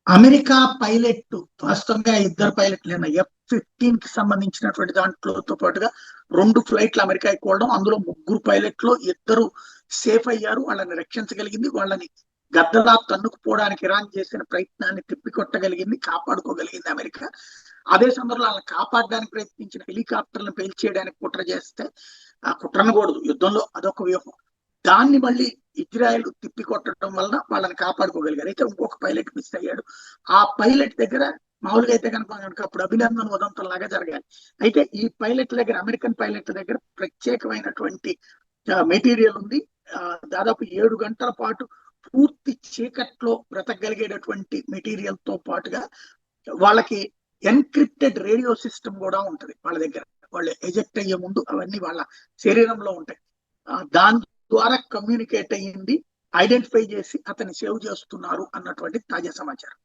America pilot వాస్తవంగా ఇద్దరు పైలట్లైన F-15 కి సంబంధించినటువంటి దాంట్లోతో పాటుగా 2 ఫ్లైట్లు అమెరికా ఎక్కవడం, అందులో 3 పైలట్లు ఇద్దరు సేఫ్ అయ్యారు. వాళ్ళని రక్షించగలిగింది. వాళ్ళని గద్దలా తన్నుకుపోవడానికి ఇరాన్ చేసిన ప్రయత్నాన్ని తిప్పికొట్టగలిగింది, కాపాడుకోగలిగింది అమెరికా. అదే సందర్భంలో వాళ్ళని కాపాడడానికి ప్రయత్నించిన హెలికాప్టర్లను పేల్చేయడానికి కుట్ర చేస్తే, ఆ కుట్రనకూడదు యుద్ధంలో, అదొక వ్యూహం. దాన్ని మళ్ళీ ఇజ్రాయెల్ తిప్పికొట్టడం వలన వాళ్ళని కాపాడుకోగలిగారు. అయితే ఇంకొక పైలట్ మిస్ అయ్యాడు. ఆ పైలట్ దగ్గర మామూలుగా అయితే కనుక అప్పుడు అభినందన ఉదంతం లాగా జరగాలి. అయితే ఈ పైలట్ దగ్గర, అమెరికన్ పైలట్ దగ్గర ప్రత్యేకమైనటువంటి మెటీరియల్ ఉంది. దాదాపు 7 గంటల పాటు పూర్తి చీకట్లో బ్రతకగలిగేటటువంటి మెటీరియల్ తో పాటుగా వాళ్ళకి ఎన్క్రిప్టెడ్ రేడియో సిస్టమ్ కూడా ఉంటది వాళ్ళ దగ్గర. వాళ్ళు ఎజెక్ట్ అయ్యే ముందు అవన్నీ వాళ్ళ శరీరంలో ఉంటాయి. దాని ద్వారా కమ్యూనికేట్ అయ్యింది, ఐడెంటిఫై చేసి అతన్ని సేవ్ చేస్తున్నారు అన్నటువంటి తాజా సమాచారం.